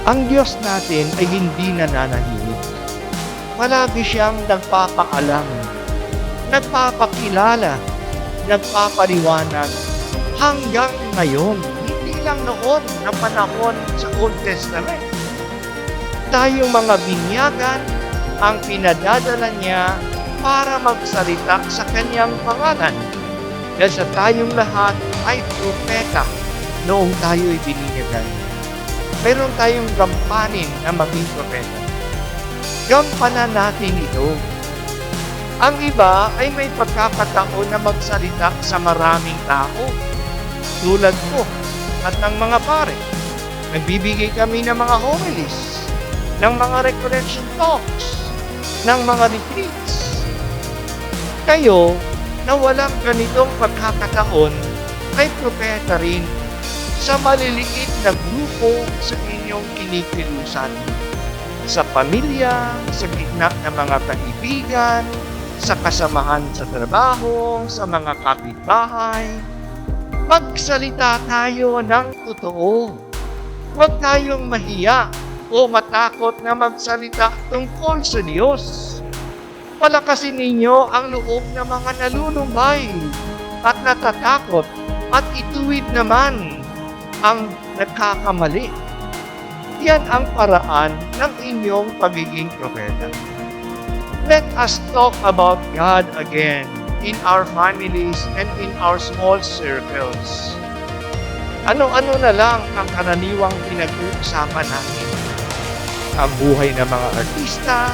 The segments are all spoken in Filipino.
Ang Diyos natin ay hindi nananahimik. Palagi siyang nagpapaalam, nagpapakilala, nagpapaliwanag hanggang ngayon. Hindi lang noon na panahon sa Old Testament. Tayong mga binyagan ang pinadadala niya para magsalita sa kanyang pangalan. Dahil sa tayong lahat ay propeta noong tayo'y bininyagan. Meron tayong gampanin na maging propeta. Gampanan natin ito. Ang iba ay may pagkakataon na magsalita sa maraming tao. Tulad ko at ng mga pare. Nagbibigay kami ng mga homilies, ng mga recollection talks, ng mga retreats. Kayo na walang ganitong pagkakataon ay propeta rin sa maliliit na grupo sa inyong kinikilusan. Sa pamilya, sa gitna ng mga kaibigan, sa kasamahan sa trabaho, sa mga kapitbahay. Magsalita tayo ng totoo. Huwag tayong mahiya o matakot na magsalita tungkol sa Diyos. Palakasin ninyo ang loob ng mga nalulumbay at natatakot at ituwid naman ang nagkakamali. Yan ang paraan ng inyong pagiging propeta. Let us talk about God again in our families and in our small circles. Ano-ano na lang ang karaniwang pinag-uusapan natin? Ang buhay ng mga artista,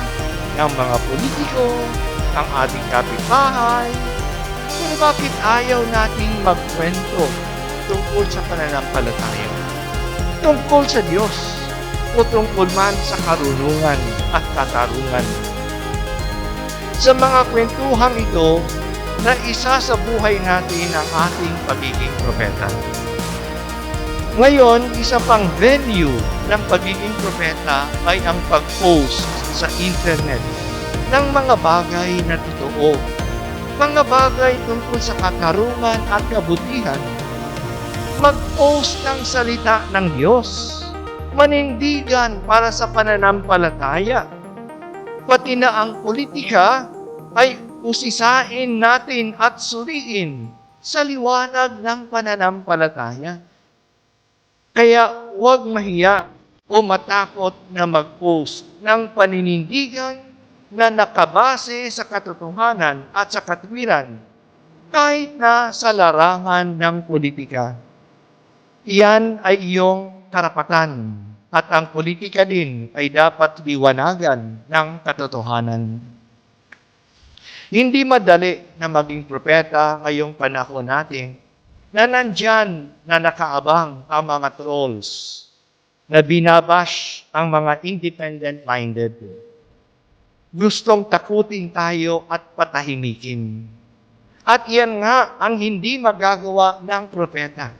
ng mga politiko, ang ating kapitbahay. Pero bakit ayaw nating magkwento tungkol sa pananampalataya? Tungkol sa Diyos o tungkol man sa karunungan at katarungan? Sa mga kwentuhang ito na isa sa buhay natin ang ating pagiging propeta. Ngayon, isa pang venue ng pagiging propeta ay ang pag-post sa internet ng mga bagay na totoo, mga bagay tungkol sa katarungan at kabutihan. Mag-post ng salita ng Diyos, manindigan para sa pananampalataya. Pati na ang politika ay usisain natin at suriin sa liwanag ng pananampalataya. Kaya huwag mahiya o matakot na mag-post ng paninindigan na nakabase sa katotohanan at sa katwiran, kahit na sa larangan ng politika. Iyan ay iyong karapatan at ang politika din ay dapat liwanagan ng katotohanan. Hindi madali na maging propeta ngayong panahon natin na nandyan na nakaabang ang mga trolls na binabash ang mga independent-minded. Gustong takutin tayo at patahimikin. At yan nga ang hindi magagawa ng propeta,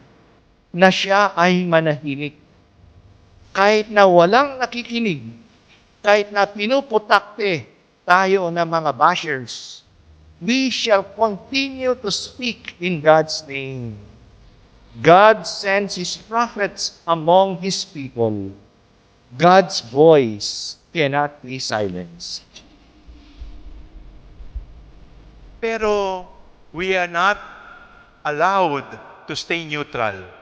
na siya ay manahimik. Kahit na walang nakikinig, kahit na pinuputakte tayo ng mga bashers, we shall continue to speak in God's name. God sends His prophets among His people. God's voice cannot be silenced. Pero we are not allowed to stay neutral.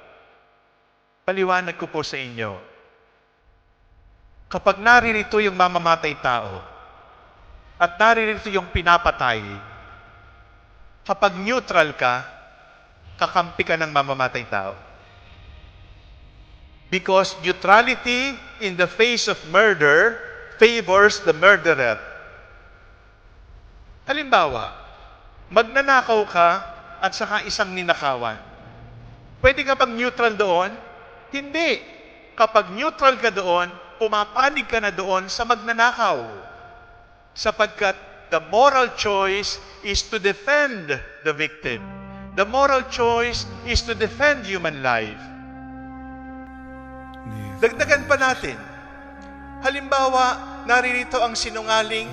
Paliwanag ko po sa inyo. Kapag naririto yung mamamatay tao at naririto yung pinapatay, kapag neutral ka, kakampi ka ng mamamatay tao. Because neutrality in the face of murder favors the murderer. Halimbawa, magnanakaw ka at saka isang ninakawan. Pwede ka bang neutral doon? Hindi. Kapag neutral ka doon, pumapanig ka na doon sa magnanakaw. Sapagkat the moral choice is to defend the victim. The moral choice is to defend human life. Dagdagan pa natin. Halimbawa, naririto ang sinungaling,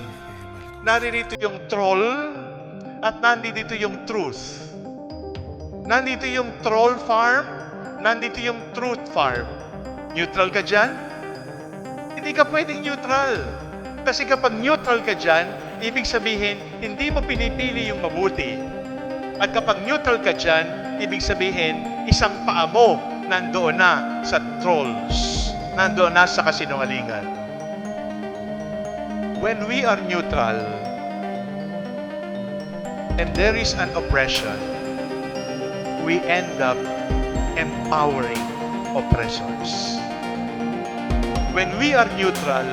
naririto yung troll, at nandito yung truth. Nandito yung troll farm, nandito yung truth farm. Neutral ka dyan? Hindi ka pwedeng neutral. Kasi kapag neutral ka dyan, ibig sabihin, hindi mo pinipili yung mabuti. At kapag neutral ka dyan, ibig sabihin, isang paa mo nandoon na sa trolls. Nandoon na sa kasinungalingan. When we are neutral, and there is an oppression, we end up empowering oppressors. When we are neutral,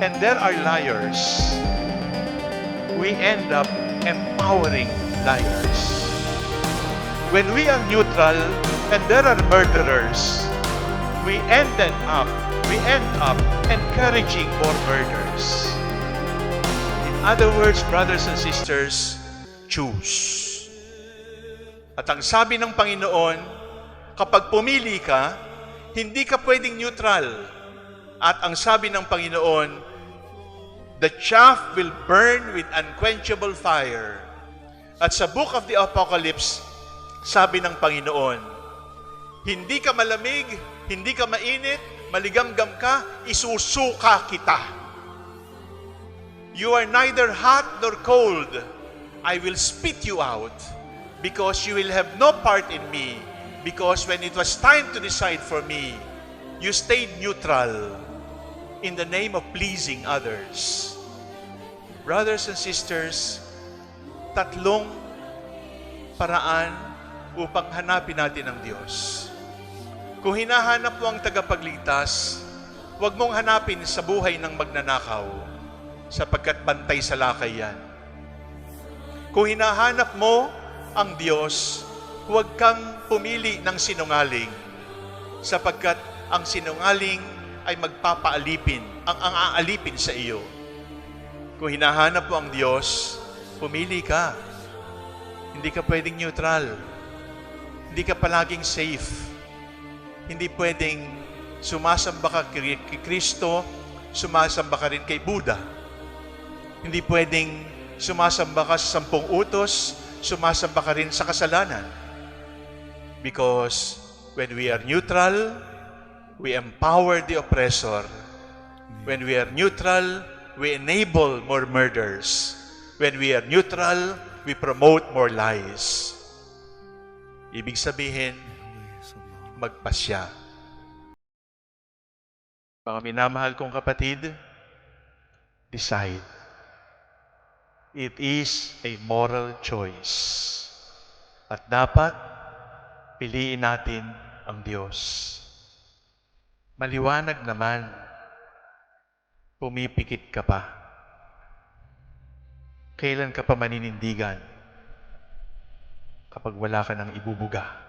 and there are liars, we end up empowering liars. When we are neutral, and there are murderers, we end up encouraging more murders. In other words, brothers and sisters, choose. At ang sabi ng Panginoon, kapag pumili ka, hindi ka pwedeng neutral. At ang sabi ng Panginoon, the chaff will burn with unquenchable fire. At sa book of the Apocalypse, sabi ng Panginoon, hindi ka malamig, hindi ka mainit, maligamgam ka, isusuka kita. You are neither hot nor cold. I will spit you out because you will have no part in me. Because when it was time to decide for me, you stayed neutral in the name of pleasing others. Brothers and sisters, tatlong paraan upang hanapin natin ang Diyos. Kung hinahanap mo ang tagapagligtas, huwag mong hanapin sa buhay ng magnanakaw, sapagkat bantay sa lakay yan. Kung hinahanap mo ang Diyos, huwag kang pumili ng sinungaling, sapagkat ang sinungaling ay magpapaalipin, ang aalipin sa iyo. Kung hinahanap mo ang Diyos, pumili ka. Hindi ka pwedeng neutral. Hindi ka palaging safe. Hindi pwedeng sumasamba ka kay Kristo, sumasamba ka rin kay Buddha. Hindi pwedeng sumasamba ka sa 10 utos, sumasamba ka rin sa kasalanan. Because when we are neutral, we empower the oppressor. When we are neutral, we enable more murders. When we are neutral, we promote more lies. Ibig sabihin, magpasya. Mga minamahal kong kapatid, decide. It is a moral choice. At dapat, piliin natin ang Diyos. Maliwanag naman, pumipikit ka pa. Kailan ka pa maninindigan kapag wala ka ng ibubuga?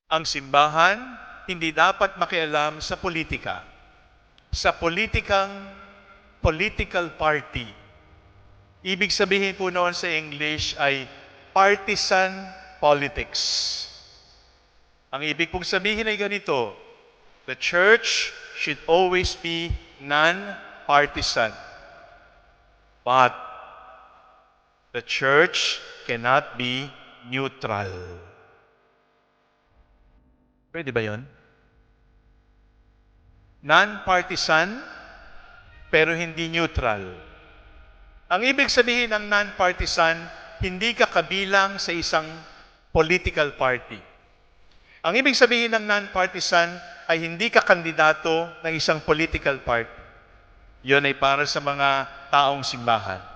Ang simbahan hindi dapat makialam sa politika. Sa political party. Ibig sabihin po noon sa English ay partisan politics. Ang ibig pong sabihin ay ganito, the church should always be non-partisan. But the church cannot be neutral. Pwede ba yun? Non-partisan, pero hindi neutral. Ang ibig sabihin ng non-partisan, hindi ka kabilang sa isang political party. Ang ibig sabihin ng non-partisan ay hindi ka kandidato ng isang political party. Yun ay para sa mga taong simbahan.